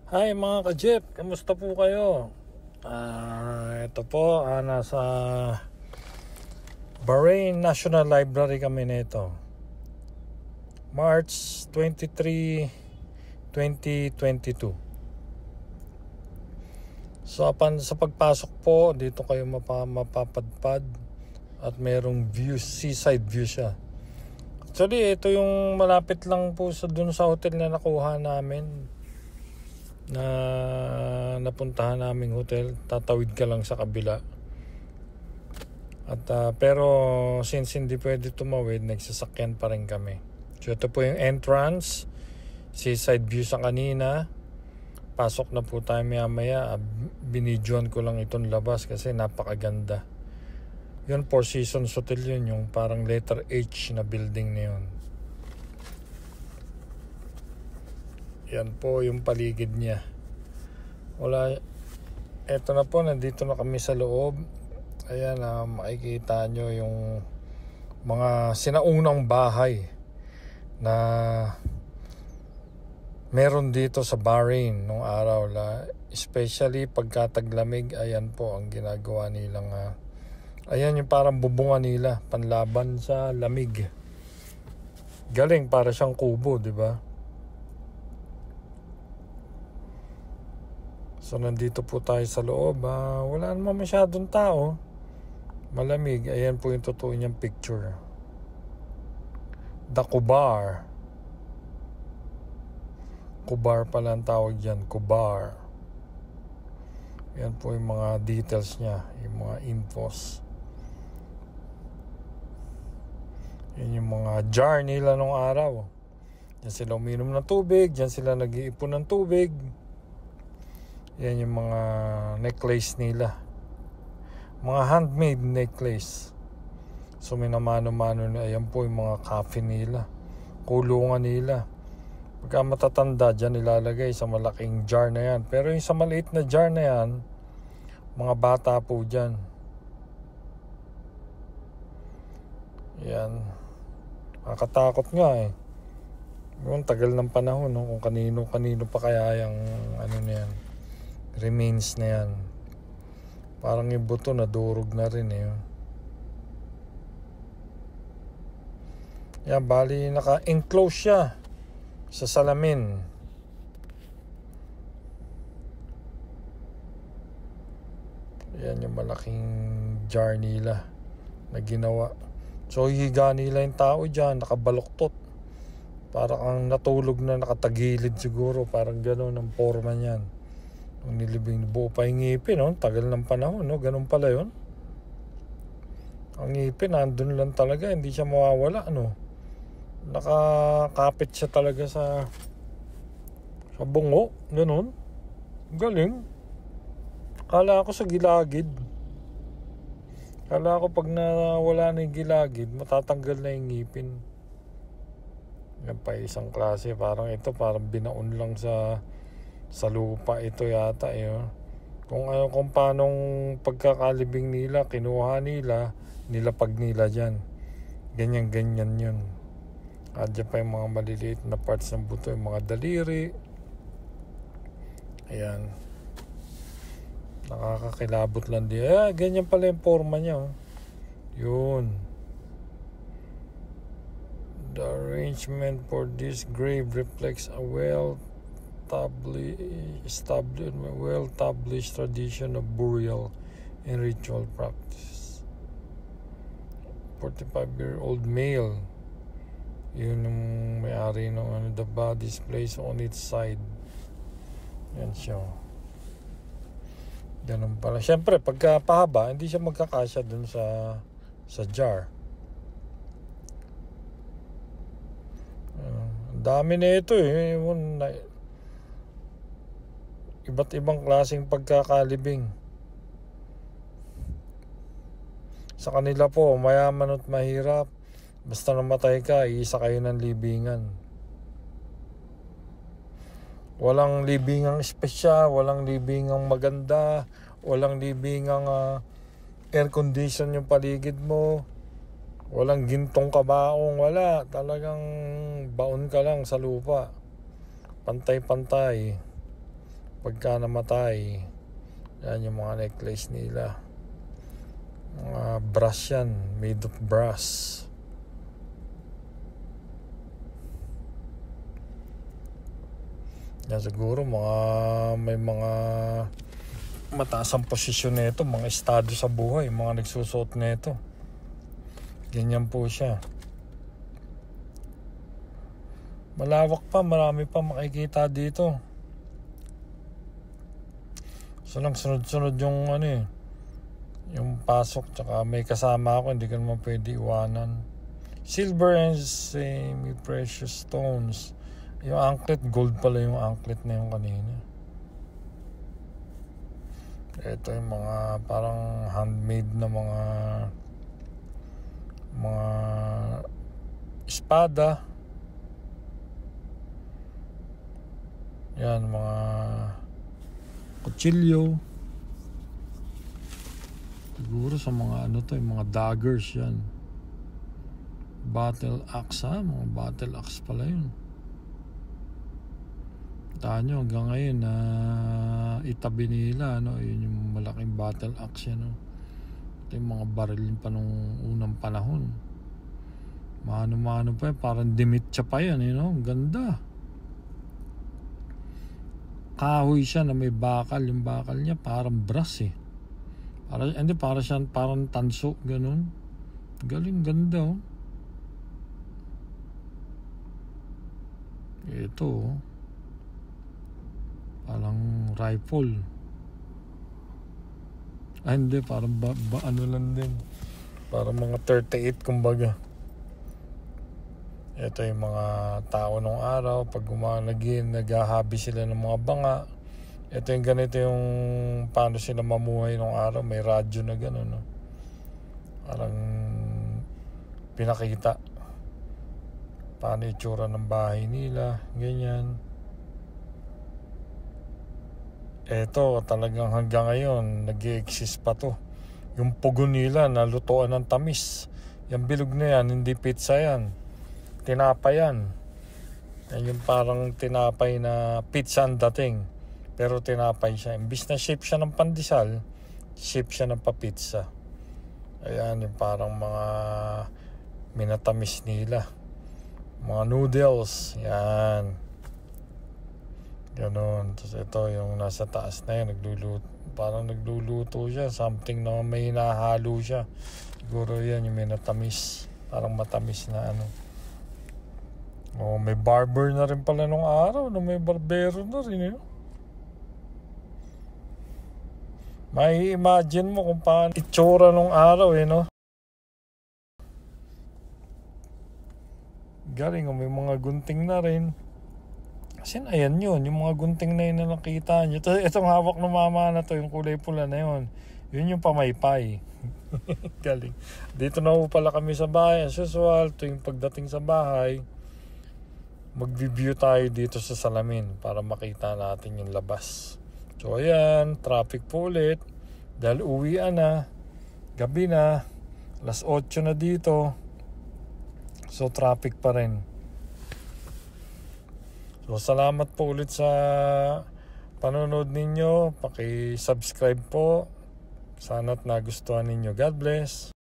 Hi mga ka-jeep, kamusta po kayo? Ito po, nasa Bahrain National Library kami nito. March 23, 2022. So sa pagpasok po, dito kayo mapapadpad at merong view, seaside view siya. Actually, ito yung malapit lang po dun sa hotel na nakuha namin, na napuntahan naming hotel. Tatawid ka lang sa kabila. At pero since hindi pwede tumawid, nagsasakyan pa rin kami. So ito po yung entrance, seaside view sa kanina. Pasok na po tayo maya. Binidyoan ko lang itong labas kasi napakaganda. Yun, Four Seasons Hotel yun, yung parang letter H na building na yun. Yan po yung paligid niya. Eto na po, nandito na kami sa loob. Ayan, makikita nyo yung mga sinaunang bahay na meron dito sa Bahrain nung araw. Especially pagka taglamig, ayan po ang ginagawa nilang ayan yung parang bubungan nila panlaban sa lamig. Galing, para siyang kubo, di ba? So nandito po tayo sa loob. Wala naman masyadong tao. Malamig. Ayan po yung totoo niyang picture. The Kubar. Kubar pala ang tawag dyan. Kubar. Ayan po yung mga details niya. Yung mga infos. Yan yung mga jar nila nung araw. Diyan sila uminom ng tubig. Diyan sila nag-iipon ng tubig. Yan yung mga necklace nila. Mga handmade necklace. So minamano-mano na. Ayan po yung mga coffin nila. Kulungan nila. Pagka matatanda, dyan nilalagay sa malaking jar na yan. Pero yung sa maliit na jar na yan, mga bata po dyan. Yan. Nakakatakot nga eh. Yung tagal ng panahon, no? Kung kanino-kanino pa kaya yung ano na yan, remains na yan. Parang yung buto nadurog na rin eh. Yan, bali naka-enclose siya sa salamin. Yan yung malaking jar nila na ginawa. So higa nila yung tao dyan, nakabaluktot. Parang ang natulog na nakatagilid siguro. Parang gano'n ang forma niyan. Nung nilibing, buo pa yung ngipin, no? Tagal ng panahon, no? Ganun pala yun. Ang ngipin, nandun lang talaga. Hindi siya mawawala, no? Nakakapit siya talaga sa bungo. Ganun. Galing. Kala ko sa gilagid. Kala ko pag nawala na yung gilagid, matatanggal na yung ngipin. Yan pa isang klase. Parang ito, parang binaon lang sa lupa ito yata kung paanong pagkakalibing nila, kinuha nila, nilapag nila dyan, ganyan yun. At dyan pa yung mga maliliit na parts ng buto, yung mga daliri. Ayan, nakakakilabot lang din. Ganyan pala yung forma niya, yun. The arrangement for this grave reflects a well-established tradition of burial and ritual practice. 45-year-old male. Yun yung may-ari ng the body is placed on its side. Yan siya. Ganun pala. Siyempre, pagka pahaba, hindi siya magkakasya dun sa jar. Dami na ito eh. Iba't ibang klaseng pagkakalibing. Sa kanila po, mayaman at mahirap, basta namatay ka, iisa kayo ng libingan. Walang libingang espesyal, walang libingang maganda, walang libingang air condition yung paligid mo. Walang gintong kabaong, wala. Talagang baon ka lang sa lupa. Pantay-pantay. pagka namatay. Yan yung mga necklace nila. Mga brass yan, made of brass. Yan siguro may mga mataas ang posisyon nito, mga estado sa buhay, mga nagsusuot nito. Ganyan po siya. Malawak pa, marami pa makikita dito. So lang sunod-sunod yung yung pasok, tsaka may kasama ako, hindi ka naman pwede iwanan. Silver and semi-precious stones. Yung anklet, gold pala yung anklet na yung kanina. Ito yung mga parang handmade na mga espada. Yan, mga kutsilyo. Siguro sa mga yung mga daggers yan. Battle axe, mga battle axe pala yun. Tahan nyo hanggang ngayon na itabi nila, yun yung malaking battle axe yan. Ito yung mga baril pa nung unang panahon. Mano-mano pa yan, parang dimitsa pa yan, ganda. Kahoy siya na may bakal, yung bakal niya parang brass parang tanso, ganun. Galing, ganda. Ito parang rifle. Hindi, parang ano lang din, parang mga 38 kumbaga. Ito yung mga tao nung araw, pag naghahabi sila ng mga banga. Ito yung ganito yung paano sila mamuhay nung araw, may radyo na gano'n, parang pinakita paano itsura ng bahay nila, ganyan. Ito talagang hanggang ngayon nag-i-exist pa to. Yung pugon nila nalutuan ng tamis. Yung bilog na yan, hindi pizza yan, tinapay yan. Yan yung parang tinapay na pizza ang dating, pero tinapay siya. Imbis na shape siya ng pandesal, shape siya ng papizza. Ayan yung parang mga minatamis nila, mga noodles, yan. Ganon. Tapos ito yung nasa taas na yan, parang nagluluto siya, something na may hinahalo siya. Siguro yan yung minatamis, parang matamis na may barber na rin pala nung araw, may barbero na rin. May imagine mo kung paano itsura nung araw, Galing, may mga gunting na rin. Kasi ayan yun, yung mga gunting na yun na nakita nyo. Itong hawak ng mama na to, yung kulay pula na yun, yun yung pamaypay. Galing. Dito na po pala kami sa bahay. As usual, tuwing pagdating sa bahay, mag-view tayo dito sa salamin para makita natin yung labas. So ayan, traffic po ulit. Dahil uwian na, gabi na, 8:00 na dito. So traffic pa rin. So salamat po ulit sa panonood ninyo. Paki-subscribe po. Sana't nagustuhan ninyo. God bless.